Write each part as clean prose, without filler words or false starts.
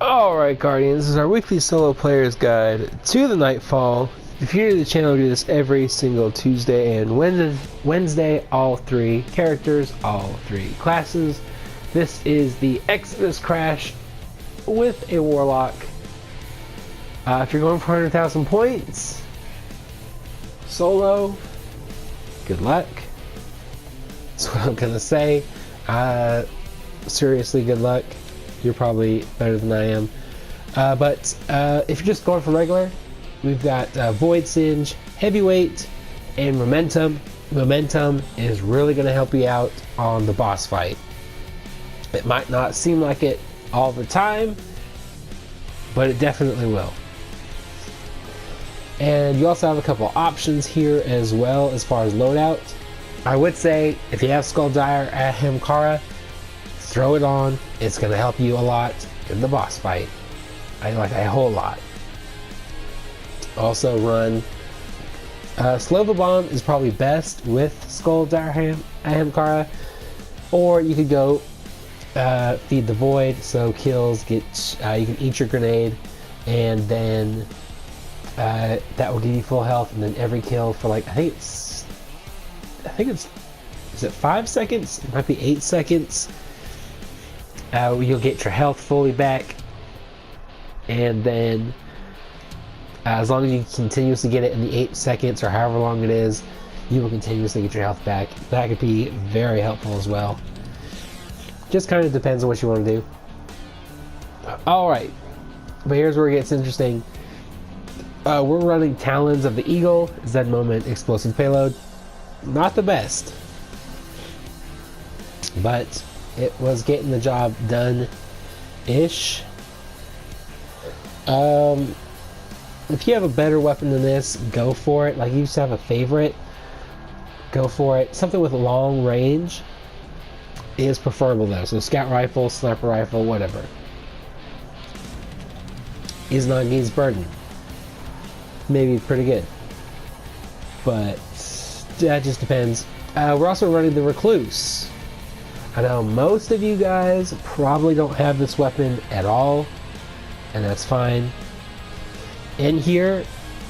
Alright Guardians, this is our weekly solo player's guide to the Nightfall. If you're new to the channel, we do this every single Tuesday and Wednesday, all three characters, all three classes. This is the Exodus Crash with a Warlock. If you're going for 100,000 points, solo, good luck. That's what I'm gonna say. Seriously, good luck. You're probably better than I am. But if you're just going for regular, we've got Void Singe, Heavyweight, and Momentum. Momentum is really going to help you out on the boss fight. It might not seem like it all the time, but it definitely will. And you also have a couple options here as well as far as loadout. I would say if you have Skulldire at Hamkara, throw it on. It's going to help you a lot in the boss fight. I like a whole lot. Also run Slova Bomb is probably best with Skulldire at Hamkara, or you could go Feed the Void, so kills get you can eat your grenade, and then that will give you full health, and then every kill for like I think it's is it 5 seconds? It might be 8 seconds. You'll get your health fully back, and then as long as you continuously get it in the 8 seconds or however long it is, you will continuously get your health back. That could be very helpful as well. Just kind of depends on what you want to do. Alright, but here's where it gets interesting. We're running Talons of the Eagle, Zen Moment Explosive Payload. Not the best, but it was getting the job done-ish. If you have a better weapon than this, go for it. Like you used to have a favorite, go for it. Something with long range is preferable though. So scout rifle, sniper rifle, whatever. Iznaghi's Burden. Maybe pretty good. But that just depends. We're also running the Recluse. I know most of you guys probably don't have this weapon at all, and that's fine. In here,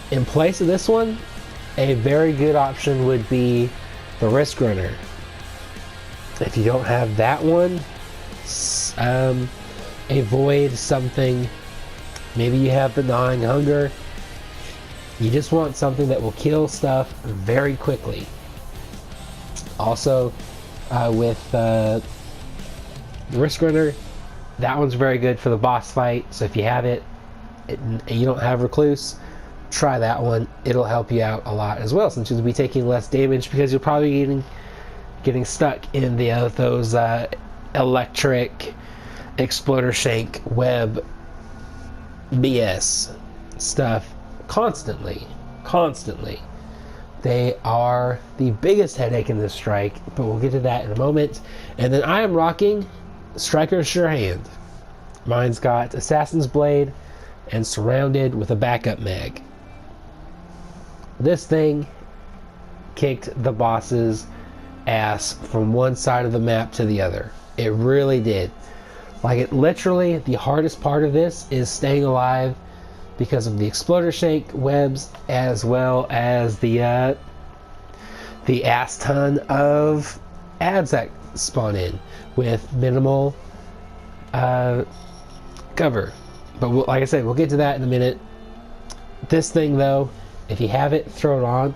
in place of this one, a very good option would be the Risk Runner. If you don't have that one, avoid something. Maybe you have the Gnawing Hunger. You just want something that will kill stuff very quickly. Also, with the Risk Runner, that one's very good for the boss fight. So if you have it and you don't have Recluse, try that one. It'll help you out a lot as well, since you'll be taking less damage because you're probably getting stuck in those electric exploder shank web BS stuff constantly. They are the biggest headache in this strike, but we'll get to that in a moment. And then I am rocking Striker's Sure Hand. Mine's got Assassin's Blade and surrounded with a backup mag. This thing kicked the boss's ass from one side of the map to the other. It really did. Like, it literally, the hardest part of this is staying alive because of the exploder shank webs, as well as the ass ton of ads that spawn in with minimal cover. But like I said, we'll get to that in a minute. This thing though, if you have it, throw it on.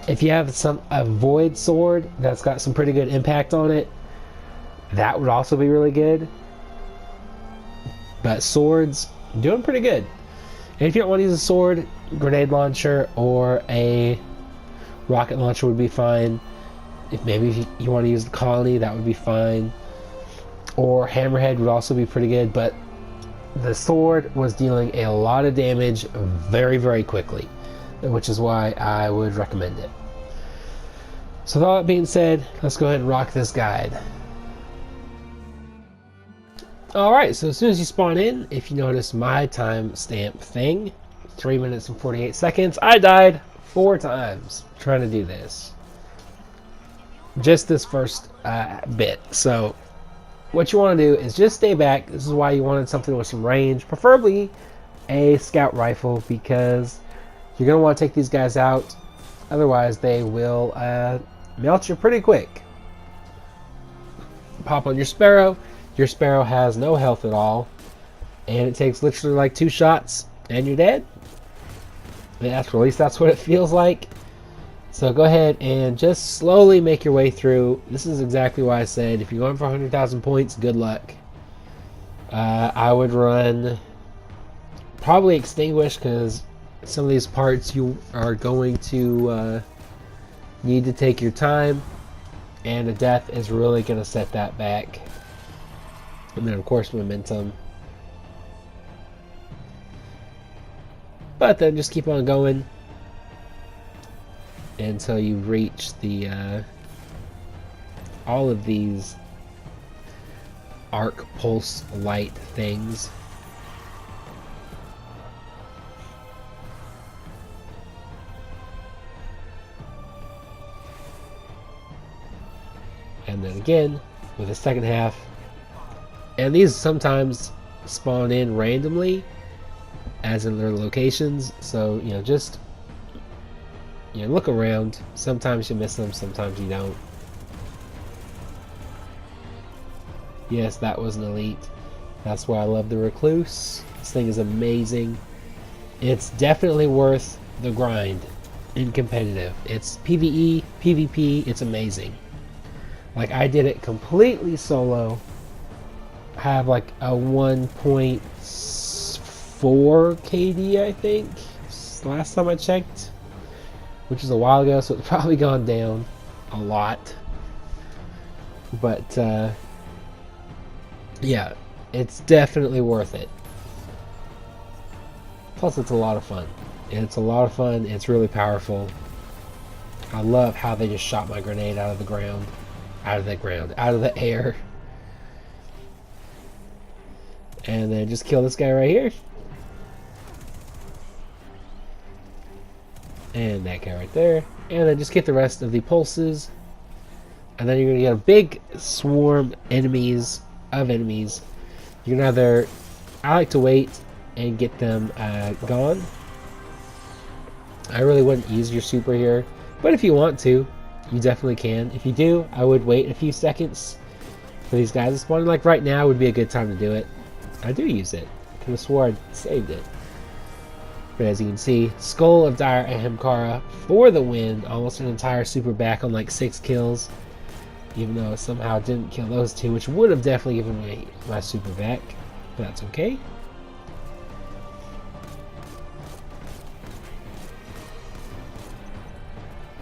If you have a Void Sword that's got some pretty good impact on it, that would also be really good. But swords, doing pretty good. And if you don't want to use a sword, grenade launcher or a rocket launcher would be fine. If you want to use the colony, that would be fine. Or hammerhead would also be pretty good. But the sword was dealing a lot of damage very, very quickly, which is why I would recommend it. So with all that being said, let's go ahead and rock this guide. Alright, so as soon as you spawn in, if you notice my timestamp thing, 3 minutes and 48 seconds, I died 4 times trying to do this. Just this first bit. So what you want to do is just stay back. This is why you wanted something with some range, preferably a scout rifle, because you're going to want to take these guys out. Otherwise, they will melt you pretty quick. Pop on your Sparrow. Your Sparrow has no health at all, and it takes literally like 2 shots, and you're dead. At least that's what it feels like. So go ahead and just slowly make your way through. This is exactly why I said if you're going for 100,000 points, good luck. I would run probably Extinguish, because some of these parts you are going to need to take your time, and a death is really going to set that back. And then of course Momentum. But then just keep on going until you reach the all of these arc pulse light things. And then again with the second half. And these sometimes spawn in randomly, as in their locations. So, just look around. Sometimes you miss them, sometimes you don't. Yes, that was an elite. That's why I love the Recluse. This thing is amazing. It's definitely worth the grind in competitive. It's PvE, PvP, it's amazing. Like, I did it completely solo. I have like a 1.4 KD, I think, last time I checked, which is a while ago, so it's probably gone down a lot. But yeah, it's definitely worth it. Plus, it's a lot of fun. It's a lot of fun. It's really powerful. I love how they just shot my grenade out of the ground. Out of the air. And then just kill this guy right here. And that guy right there. And then just get the rest of the pulses. And then you're going to get a big swarm enemies. You're going to either... I like to wait and get them gone. I really wouldn't use your super here. But if you want to, you definitely can. If you do, I would wait a few seconds for these guys to spawn. Like right now would be a good time to do it. I do use it. I could have swore I saved it. But as you can see, Skull of Dire Ahamkara for the win. Almost an entire super back on like 6 kills. Even though it somehow didn't kill those 2, which would have definitely given me my super back. But that's okay.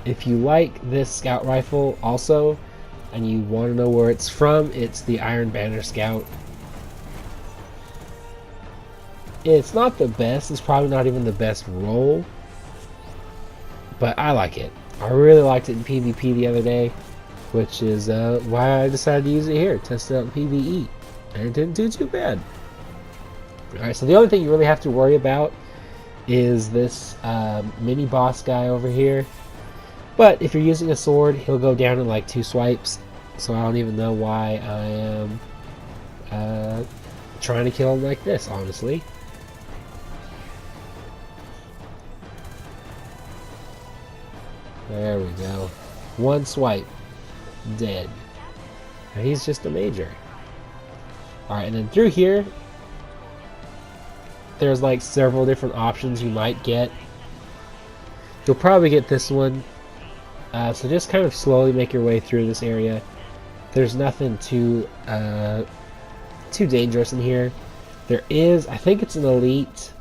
If you like this scout rifle also, and you want to know where it's from, it's the Iron Banner Scout. It's not the best, it's probably not even the best roll, but I like it. I really liked it in PvP the other day, which is why I decided to use it here, test it out in PvE, and it didn't do too bad. Alright, so the only thing you really have to worry about is this mini boss guy over here. But if you're using a sword, he'll go down in like 2 swipes, so I don't even know why I am trying to kill him like this, honestly. There we go. 1 swipe. Dead. And he's just a major. Alright, and then through here, there's like several different options you might get. You'll probably get this one. So just kind of slowly make your way through this area. There's nothing too dangerous in here. There is, I think it's an elite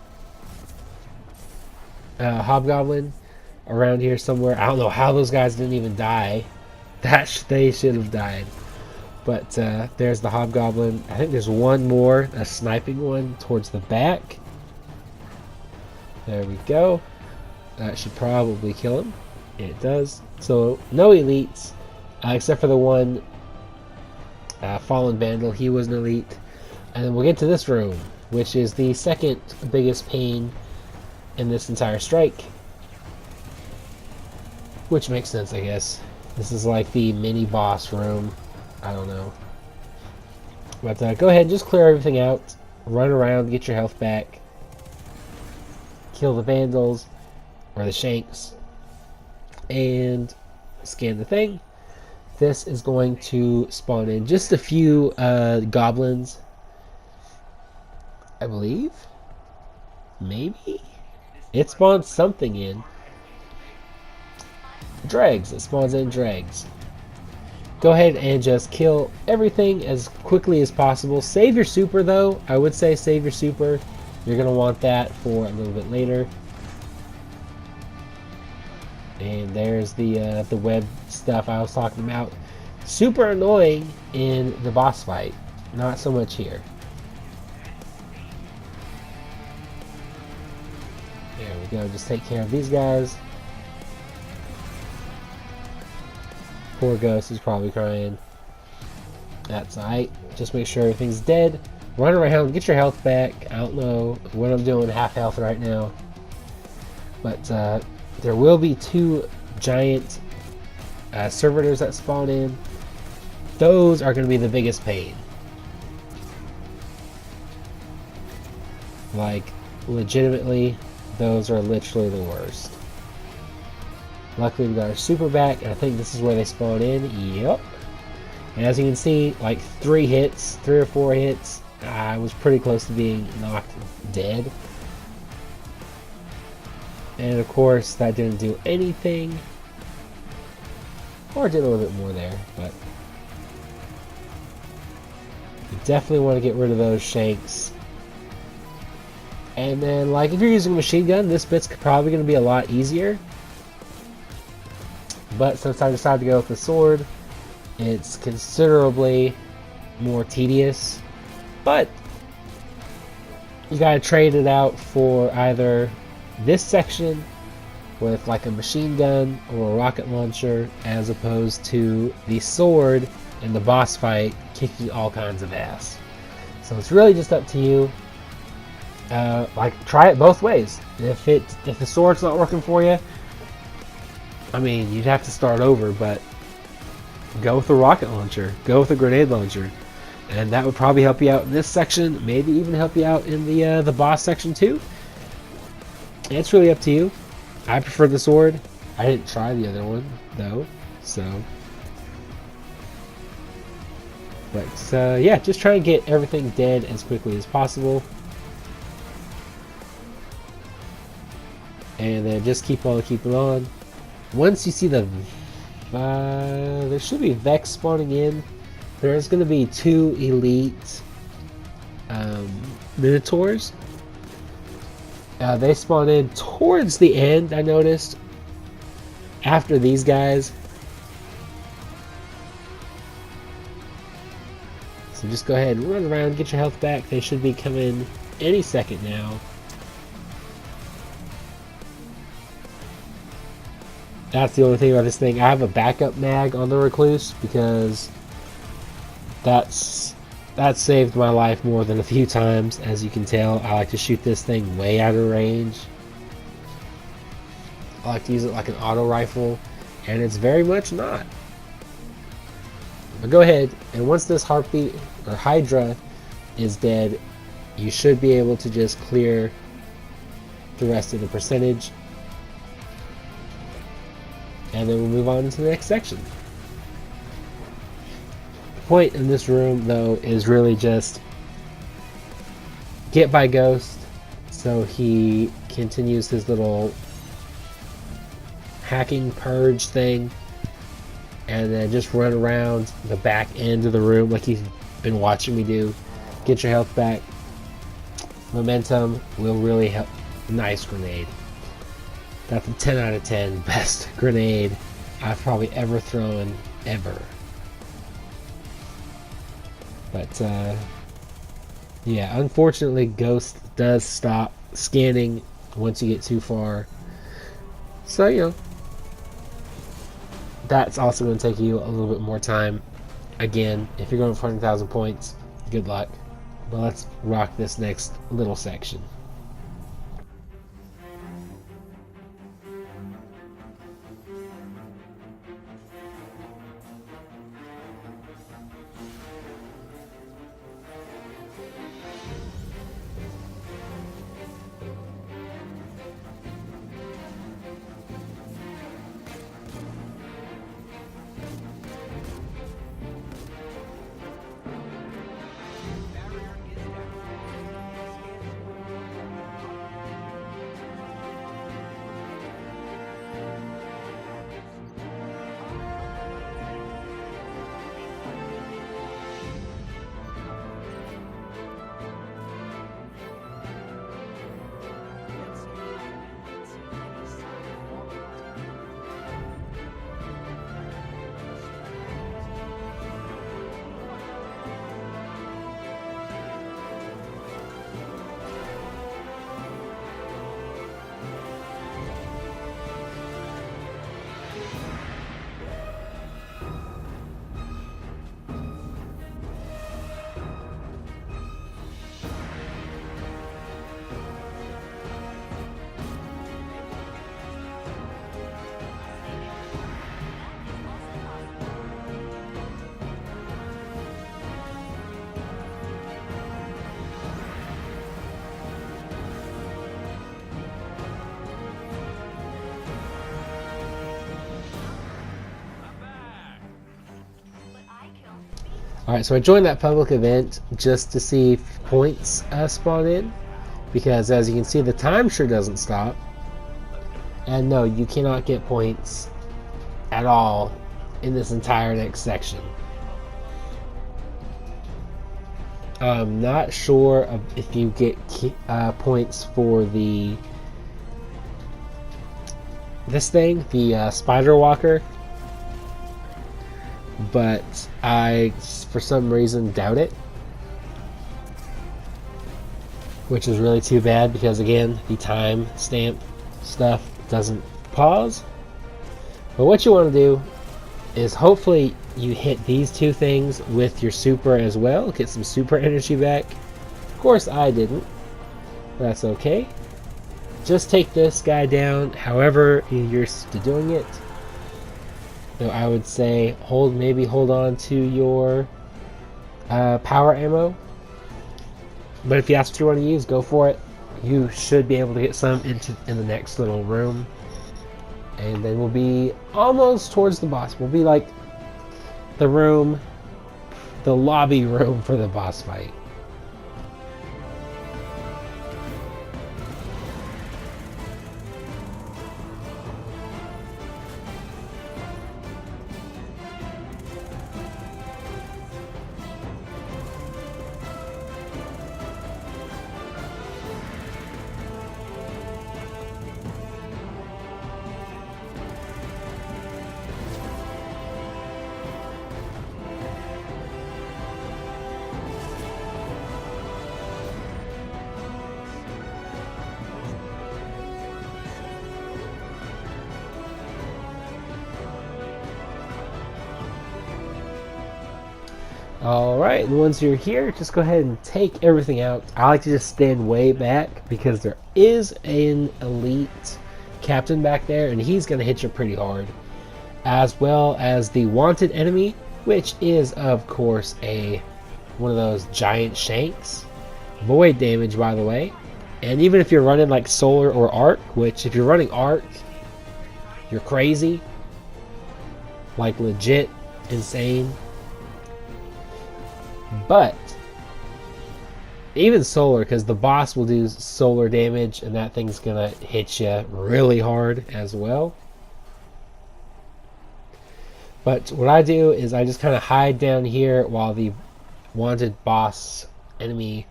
hobgoblin around here somewhere. I don't know how those guys didn't even die. They should have died. But there's the hobgoblin. I think there's one more, a sniping one towards the back. There we go. That should probably kill him. It does. So no elites, except for the one Fallen Vandal. He was an elite. And then we'll get to this room, which is the second biggest pain in this entire strike. Which makes sense, I guess. This is like the mini boss room. I don't know. But go ahead and just clear everything out. Run around, get your health back. Kill the vandals or the shanks. And scan the thing. This is going to spawn in just a few goblins, I believe. Maybe? It spawns something in. Dregs. It spawns in dregs. Go ahead and just kill everything as quickly as possible. Save your super, though. I would say save your super. You're going to want that for a little bit later. And there's the web stuff I was talking about. Super annoying in the boss fight. Not so much here. There we go. Just take care of these guys. Poor Ghost is probably crying. That's alright. Just make sure everything's dead. Run around, get your health back. I don't know what I'm doing half health right now. But there will be 2 giant servitors that spawn in. Those are going to be the biggest pain. Like, legitimately, those are literally the worst. Luckily we got our super back, and I think this is where they spawn in. Yep. And as you can see, like 3 or 4 hits, I was pretty close to being knocked dead. And of course, that didn't do anything. Or it did a little bit more there, but you definitely want to get rid of those shanks. And then, like, if you're using a machine gun, this bit's probably going to be a lot easier. But since I decided to go with the sword, it's considerably more tedious. But you gotta trade it out for either this section with like a machine gun or a rocket launcher, as opposed to the sword in the boss fight kicking all kinds of ass. So it's really just up to you. Like, try it both ways. If the sword's not working for you, I mean, you'd have to start over, but go with a rocket launcher. Go with a grenade launcher. And that would probably help you out in this section. Maybe even help you out in the boss section too. It's really up to you. I prefer the sword. I didn't try the other one, though. So. But, yeah, just try and get everything dead as quickly as possible. And then just keep on keeping on. Once you see the there should be Vex spawning in. There's going to be 2 elite Minotaurs. They spawn in towards the end, I noticed. After these guys. So just go ahead and run around, get your health back. They should be coming any second now. That's the only thing about this thing. I have a backup mag on the Recluse because that saved my life more than a few times. As you can tell, I like to shoot this thing way out of range. I like to use it like an auto rifle, and it's very much not. But go ahead, and once this Harpy or Hydra is dead, you should be able to just clear the rest of the percentage. And then we'll move on to the next section. The point in this room, though, is really just get by Ghost so he continues his little hacking purge thing, and then just run around the back end of the room like he's been watching me do. Get your health back. Momentum will really help. Nice grenade. That's a 10 out of 10 best grenade I've probably ever thrown, ever. But, yeah, unfortunately, Ghost does stop scanning once you get too far. So, you know, that's also going to take you a little bit more time. Again, if you're going for 100,000 points, good luck. But let's rock this next little section. Alright, so I joined that public event just to see if points spawn in, because as you can see the time sure doesn't stop. And no, you cannot get points at all in this entire next section. I'm not sure if you get points for this thing, the spider walker, but I for some reason doubt it, which is really too bad because again the time stamp stuff doesn't pause. But what you want to do is hopefully you hit these two things with your super as well, get some super energy back. Of course I didn't, but that's okay. Just take this guy down however you're used to doing it. So I would say maybe hold on to your power ammo, but if that's what you want to use, go for it. You should be able to get some in the next little room, and then we'll be almost towards the boss. We'll be like the lobby room for the boss fight. Alright, and once you're here, just go ahead and take everything out. I like to just stand way back because there is an elite captain back there and he's going to hit you pretty hard. As well as the wanted enemy, which is of course one of those giant shanks. Void damage, by the way. And even if you're running like solar or arc, which if you're running arc, you're crazy. Like legit insane. But even solar, because the boss will do solar damage and that thing's gonna hit you really hard as well. But what I do is I just kind of hide down here while the wanted boss enemy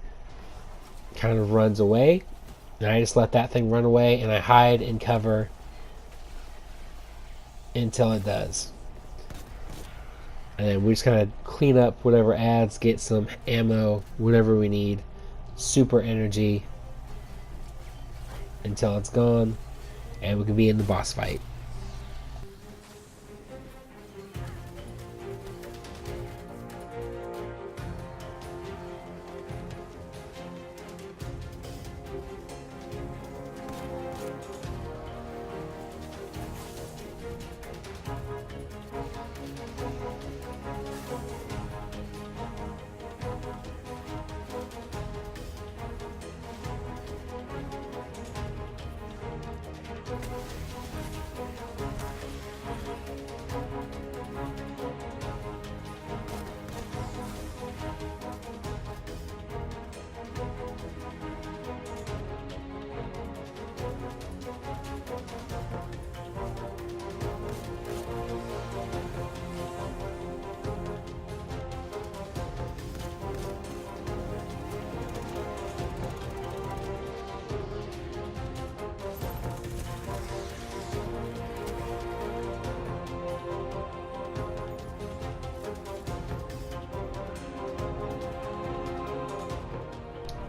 kind of runs away, and I just let that thing run away and I hide and cover until it does. And then we just kind of clean up whatever adds, get some ammo, whatever we need, super energy until it's gone, and we can be in the boss fight.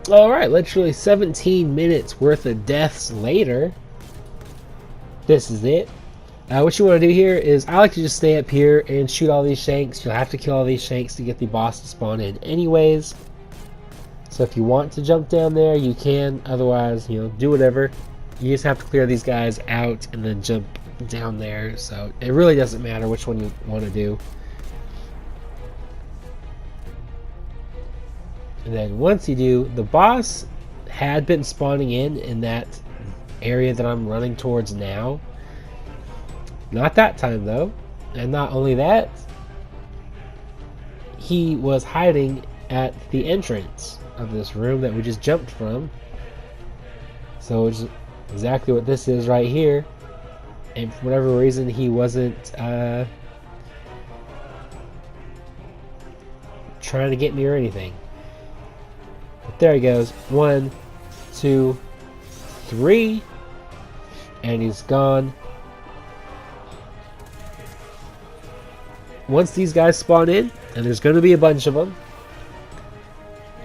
Alright, literally 17 minutes worth of deaths later, this is it. What you want to do here is, I like to just stay up here and shoot all these shanks. You'll have to kill all these shanks to get the boss to spawn in anyways. So if you want to jump down there, you can. Otherwise, do whatever. You just have to clear these guys out and then jump down there. So it really doesn't matter which one you want to do. And then once you do, the boss had been spawning in that area that I'm running towards now. Not that time though. And not only that, he was hiding at the entrance of this room that we just jumped from. So it's exactly what this is right here. And for whatever reason, he wasn't trying to get me or anything. But there he goes. 1, 2, 3. And he's gone. Once these guys spawn in, and there's going to be a bunch of them,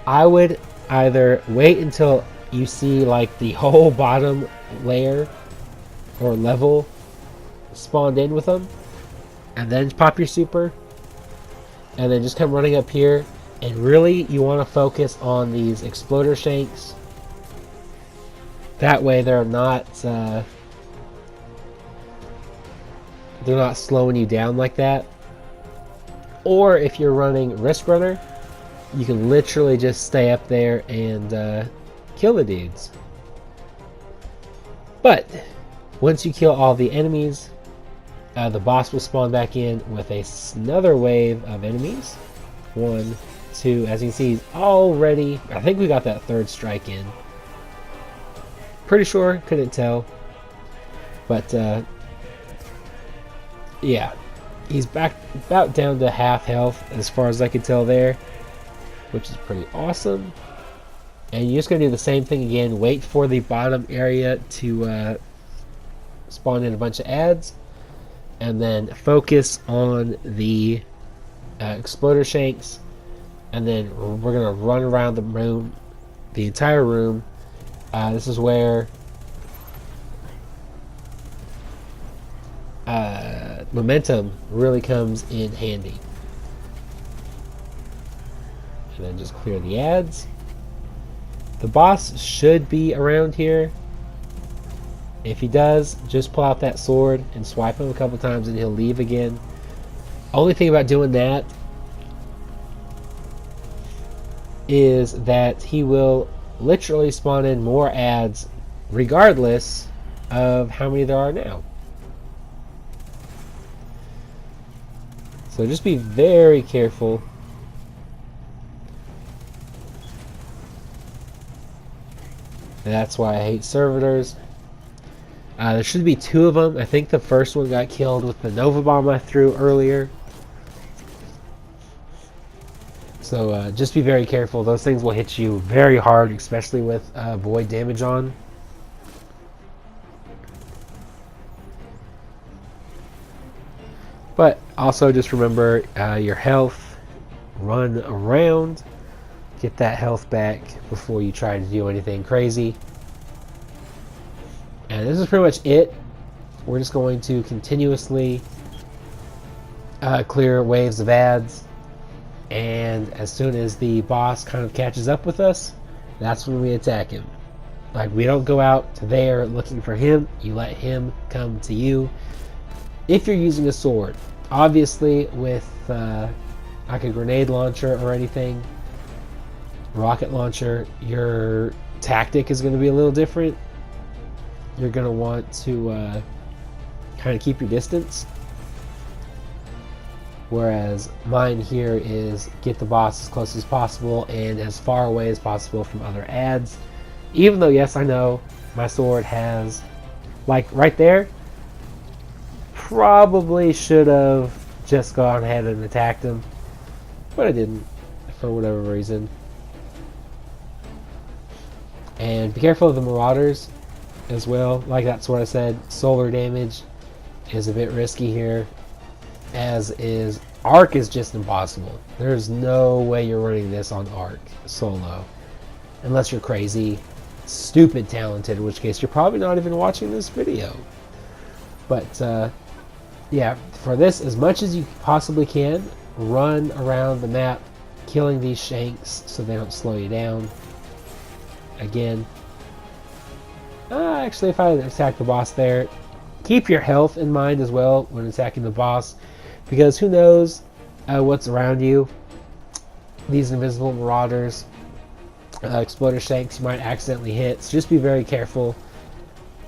I would either wait until you see like the whole bottom layer or level spawned in with them, and then pop your super, and then just come running up here. And really, you want to focus on these exploder shanks. That way, they're not slowing you down like that. Or if you're running Risk Runner, you can literally just stay up there and kill the dudes. But once you kill all the enemies, the boss will spawn back in with another wave of enemies. 1, 2, as you can see, he's already, I think we got that 3rd strike in. Pretty sure, couldn't tell. But yeah, he's back about down to half health as far as I can tell there, which is pretty awesome. And you're just going to do the same thing again. Wait for the bottom area to spawn in a bunch of adds, and then focus on the exploder shanks, and then we're going to run around the room, the entire room. This is where momentum really comes in handy. And then just clear the adds. The boss should be around here. If he does, just pull out that sword and swipe him a couple times and he'll leave again. Only thing about doing that is that he will literally spawn in more adds regardless of how many there are now. So just be very careful. That's why I hate servitors. There should be 2 of them. I think the first one got killed with the Nova Bomb I threw earlier. So just be very careful. Those things will hit you very hard, especially with void damage on. But also just remember your health. Run around. Get that health back before you try to do anything crazy. And this is pretty much it. We're just going to continuously clear waves of adds. And as soon as the boss kind of catches up with us, that's when we attack him. Like, we don't go out to there looking for him. You let him come to you. If you're using a sword, obviously with like a grenade launcher or anything, rocket launcher, your tactic is going to be a little different. You're going to want to kind of keep your distance. Whereas mine here is get the boss as close as possible and as far away as possible from other adds. Even though, yes, I know my sword has, like right there, probably should have just gone ahead and attacked him, but I didn't for whatever reason. And be careful of the Marauders as well. Like that's what I said, solar damage is a bit risky here, as is Arc is just impossible. There's no way you're running this on Arc solo unless you're crazy, stupid talented, in which case you're probably not even watching this video. But yeah, for this, as much as you possibly can, run around the map killing these shanks so they don't slow you down. Again, actually, if I attack the boss there, keep your health in mind as well when attacking the boss, because who knows what's around you. These invisible marauders, exploder shanks you might accidentally hit, so just be very careful.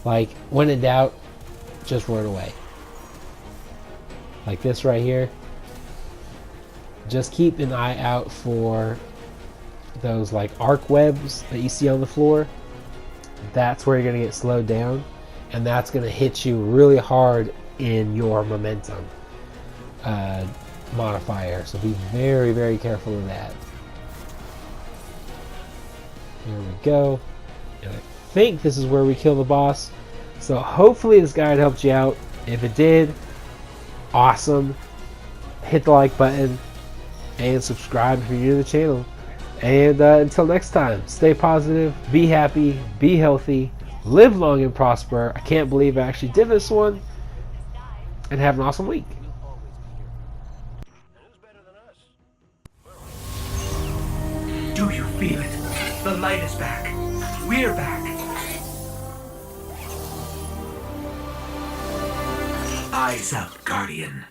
Like, when in doubt, just run away. Like this right here. Just keep an eye out for those like arc webs that you see on the floor. That's where you're going to get slowed down, and that's going to hit you really hard in your momentum modifier. So be very, very careful of that. Here we go. And I think this is where we kill the boss. So hopefully this guide helped you out. If it did, awesome. Hit the like button and subscribe if you're new to the channel. And until next time, stay positive, be happy, be healthy, live long and prosper. I can't believe I actually did this one. And have an awesome week. Do you feel it? The light is back. We're back. Eyes up, Guardian.